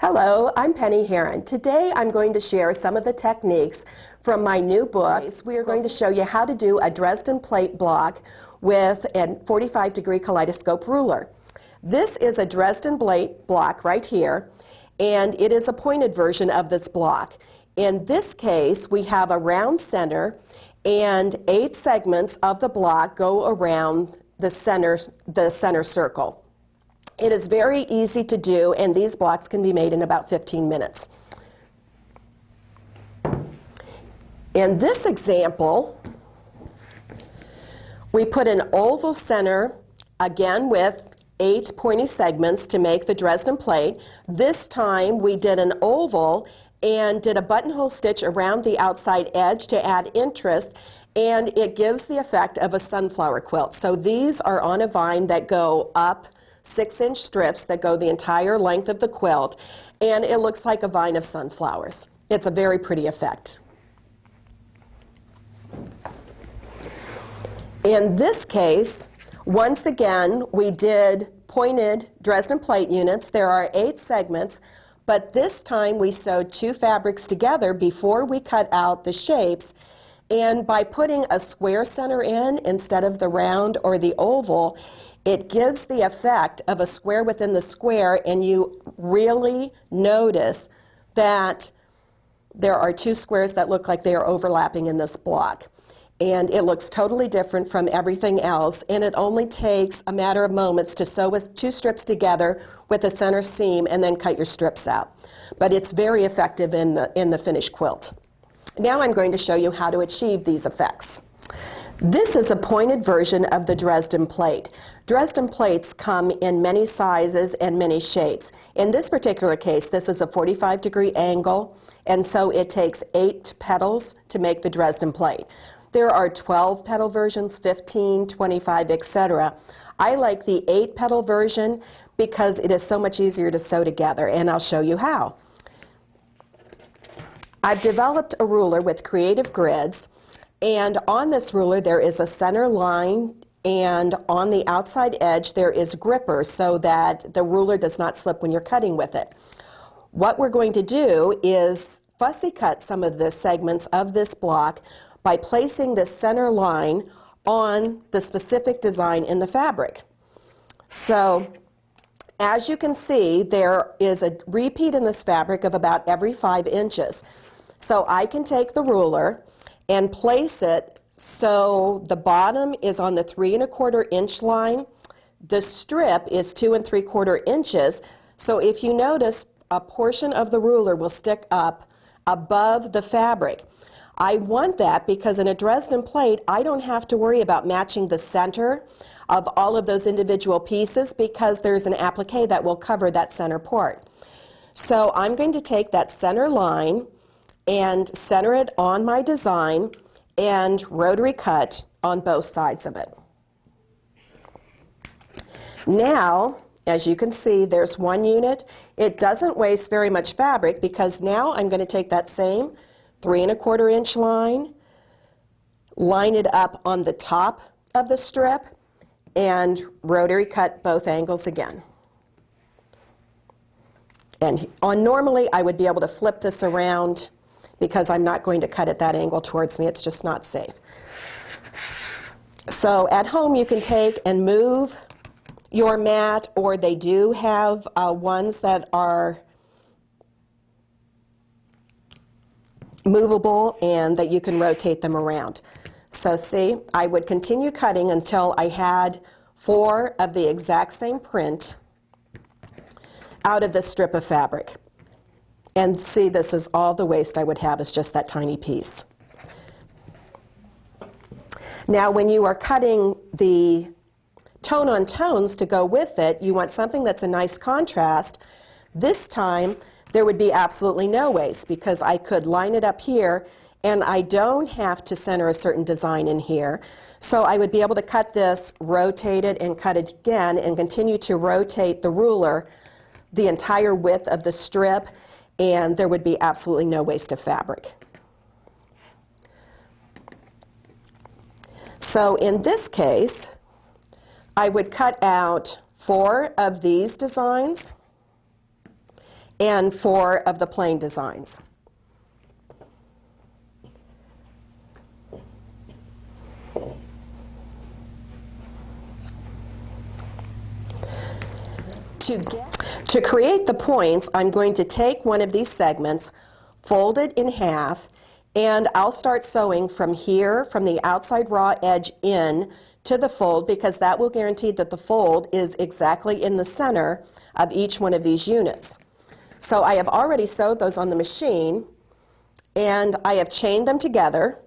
Hello, I'm Penny Haren. Today I'm going to share some of the techniques from my new book. We are going to show you how to do a Dresden Plate block with a 45-degree kaleidoscope ruler. This is a Dresden Plate block right here, and it is a pointed version of this block. In this case, we have a round center, and 8 segments of the block go around the center circle. It is very easy to do, and these blocks can be made in about 15 minutes. In this example, we put an oval center, again with 8 pointy segments to make the Dresden plate. This time we did an oval and did a buttonhole stitch around the outside edge to add interest, and it gives the effect of a sunflower quilt. So these are on a vine that go up 6-inch strips that go the entire length of the quilt, and it looks like a vine of sunflowers. It's a very pretty effect. In this case, once again, we did pointed Dresden plate units. There are 8 segments, but this time we sewed 2 fabrics together before we cut out the shapes, and by putting a square center in instead of the round or the oval, it gives the effect of a square within the square, and you really notice that there are 2 squares that look like they are overlapping in this block. And it looks totally different from everything else, and it only takes a matter of moments to sew 2 strips together with a center seam and then cut your strips out. But it's very effective in the finished quilt. Now I'm going to show you how to achieve these effects. This is a pointed version of the Dresden plate. Dresden plates come in many sizes and many shapes. In this particular case, this is a 45-degree angle, and so it takes 8 petals to make the Dresden plate. There are 12-petal versions, 15, 25, etc. I like the 8-petal version because it is so much easier to sew together, and I'll show you how. I've developed a ruler with creative grids, and on this ruler there is a center line, and on the outside edge there is grippers so that the ruler does not slip when you're cutting with it. What we're going to do is fussy cut some of the segments of this block by placing the center line on the specific design in the fabric. So as you can see, there is a repeat in this fabric of about every 5 inches. So I can take the ruler and place it so the bottom is on the 3 1/4 inch line. The strip is 2 3/4 inches. So if you notice, a portion of the ruler will stick up above the fabric. I want that because in a Dresden plate, I don't have to worry about matching the center of all of those individual pieces because there's an applique that will cover that center part. So I'm going to take that center line and center it on my design and rotary cut on both sides of it. Now, as you can see, there's 1 unit. It doesn't waste very much fabric because now I'm going to take that same 3 1/4 inch line, line it up on the top of the strip, and rotary cut both angles again. And normally I would be able to flip this around because I'm not going to cut at that angle towards me. It's just not safe. So at home you can take and move your mat, or they do have ones that are movable and that you can rotate them around. So see, I would continue cutting until I had 4 of the exact same print out of this strip of fabric. And see, this is all the waste I would have, is just that tiny piece. Now when you are cutting the tone-on-tones to go with it, you want something that's a nice contrast. This time there would be absolutely no waste because I could line it up here and I don't have to center a certain design in here. So I would be able to cut this, rotate it, and cut it again, and continue to rotate the ruler the entire width of the strip, and there would be absolutely no waste of fabric. So in this case, I would cut out 4 of these designs and 4 of the plain designs. To create the points, I'm going to take one of these segments, fold it in half, and I'll start sewing from here, from the outside raw edge in to the fold, because that will guarantee that the fold is exactly in the center of each one of these units. So I have already sewed those on the machine, and I have chained them together.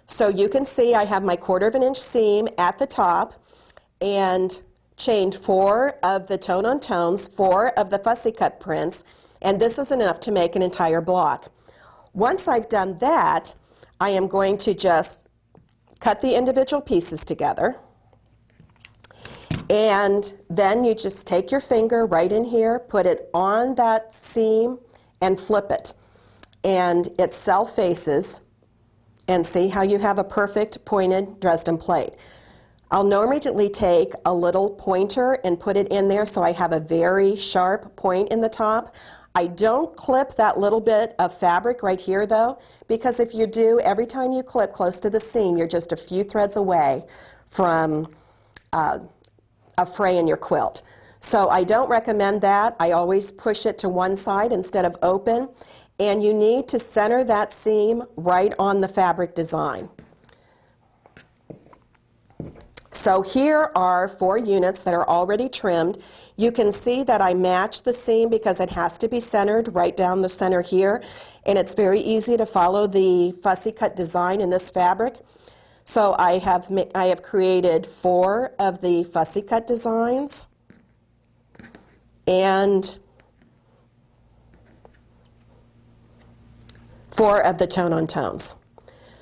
So you can see I have my 1/4 inch seam at the top, and chained 4 of the Toneontones, 4 of the fussy cut prints, and this is enough to make an entire block. Once I've done that, I am going to just cut the individual pieces together, and then you just take your finger right in here, put it on that seam, and flip it, and it self-faces, and see how you have a perfect pointed Dresden plate. I'll normally take a little pointer and put it in there so I have a very sharp point in the top. I don't clip that little bit of fabric right here though, because if you do, every time you clip close to the seam, you're just a few threads away from a fray in your quilt. So I don't recommend that. I always push it to one side instead of open, and you need to center that seam right on the fabric design. So here are 4 units that are already trimmed. You can see that I match the seam because it has to be centered right down the center here, and it's very easy to follow the fussy cut design in this fabric. So I have created 4 of the fussy cut designs and 4 of the Toneontones.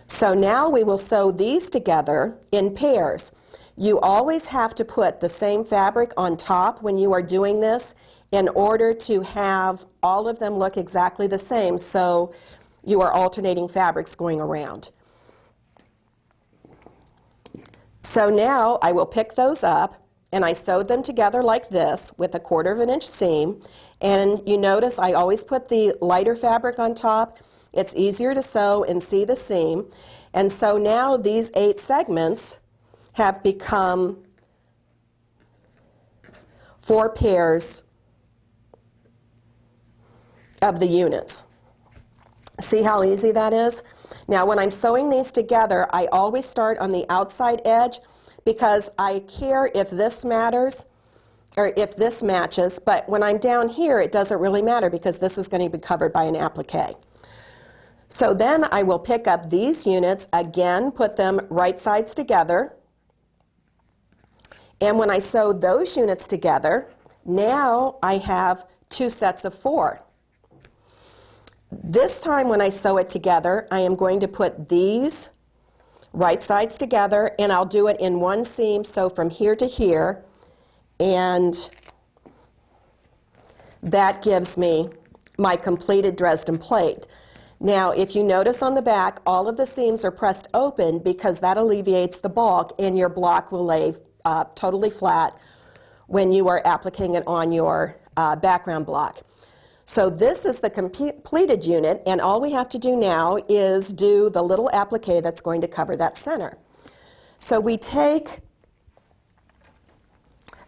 So now we will sew these together in pairs. You always have to put the same fabric on top when you are doing this in order to have all of them look exactly the same, so you are alternating fabrics going around. So now I will pick those up, and I sewed them together like this with a 1/4 inch seam, and you notice I always put the lighter fabric on top. It's easier to sew and see the seam, and so now these 8 segments have become 4 pairs of the units. See how easy that is? Now when I'm sewing these together, I always start on the outside edge because I care if this matters or if this matches, but when I'm down here it doesn't really matter because this is going to be covered by an applique. So then I will pick up these units again, put them right sides together, and when I sew those units together, now I have 2 sets of 4. This time when I sew it together, I am going to put these right sides together, and I'll do it in one seam, so from here to here, and that gives me my completed Dresden plate. Now, if you notice on the back, all of the seams are pressed open because that alleviates the bulk, and your block will lay totally flat when you are appliquing it on your background block. So this is the completed unit, and all we have to do now is do the little applique that's going to cover that center. So we take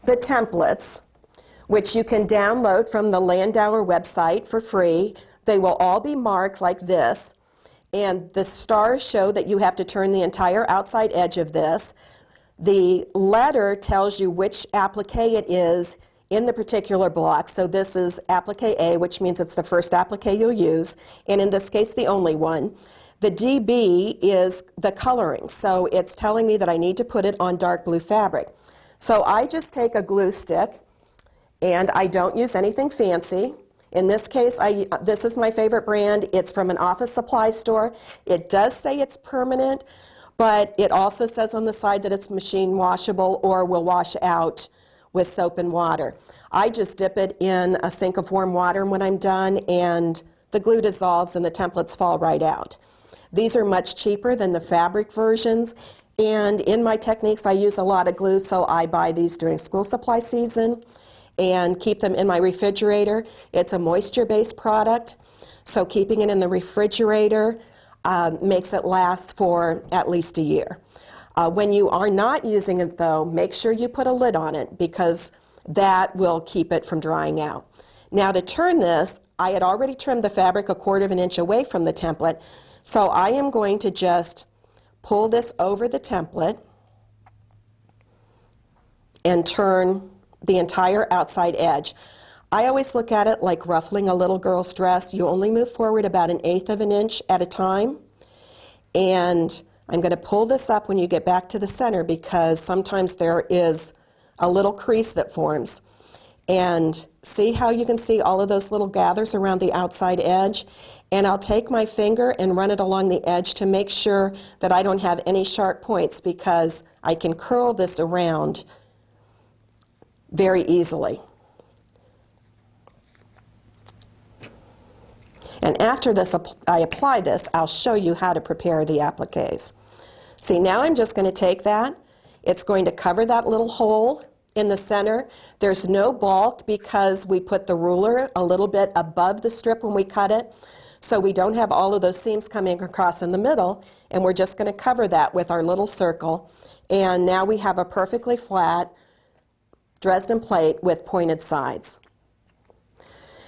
the templates, which you can download from the Landauer website for free. They will all be marked like this, and the stars show that you have to turn the entire outside edge of this. The letter tells you which applique it is in the particular block. So this is applique A, which means it's the first applique you'll use, and in this case the only one. The DB is the coloring, so it's telling me that I need to put it on dark blue fabric. So I just take a glue stick, and I don't use anything fancy. In this case, this is my favorite brand. It's from an office supply store. It does say it's permanent, but it also says on the side that it's machine washable or will wash out with soap and water. I just dip it in a sink of warm water when I'm done, and the glue dissolves and the templates fall right out. These are much cheaper than the fabric versions, and in my techniques I use a lot of glue, so I buy these during school supply season. and keep them in my refrigerator. It's a moisture-based product, so keeping it in the refrigerator makes it last for at least a year. When you are not using it though, make sure you put a lid on it because that will keep it from drying out. Now to turn this, I had already trimmed the fabric 1/4 of an inch away from the template, so I am going to just pull this over the template and turn the entire outside edge. I always look at it like ruffling a little girl's dress. You only move forward about 1/8 of an inch at a time. And I'm going to pull this up when you get back to the center because sometimes there is a little crease that forms. And see how you can see all of those little gathers around the outside edge? And I'll take my finger and run it along the edge to make sure that I don't have any sharp points because I can curl this around very easily. And after this, I apply this, I'll show you how to prepare the appliques. See, now I'm just going to take that. It's going to cover that little hole in the center. There's no bulk because we put the ruler a little bit above the strip when we cut it, so we don't have all of those seams coming across in the middle, and we're just going to cover that with our little circle. And now we have a perfectly flat Dresden plate with pointed sides.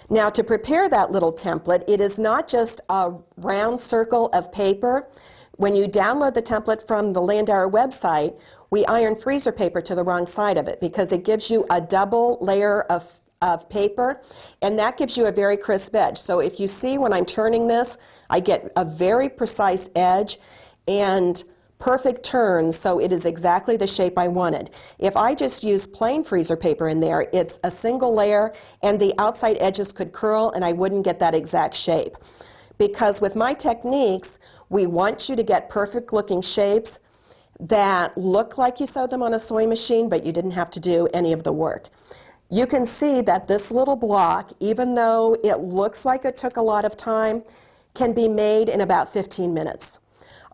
Now to prepare that little template, it is not just a round circle of paper. When you download the template from the Landauer website, we iron freezer paper to the wrong side of it because it gives you a double layer of paper, and that gives you a very crisp edge. So if you see when I'm turning this, I get a very precise edge and perfect turns, so it is exactly the shape I wanted. If I just use plain freezer paper in there, it's a single layer and the outside edges could curl and I wouldn't get that exact shape. Because with my techniques, we want you to get perfect looking shapes that look like you sewed them on a sewing machine, but you didn't have to do any of the work. You can see that this little block, even though it looks like it took a lot of time, can be made in about 15 minutes.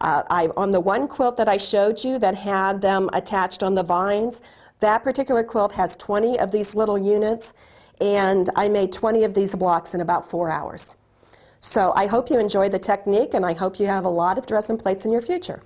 On the one quilt that I showed you that had them attached on the vines, that particular quilt has 20 of these little units, and I made 20 of these blocks in about 4 hours. So I hope you enjoy the technique, and I hope you have a lot of Dresden plates in your future.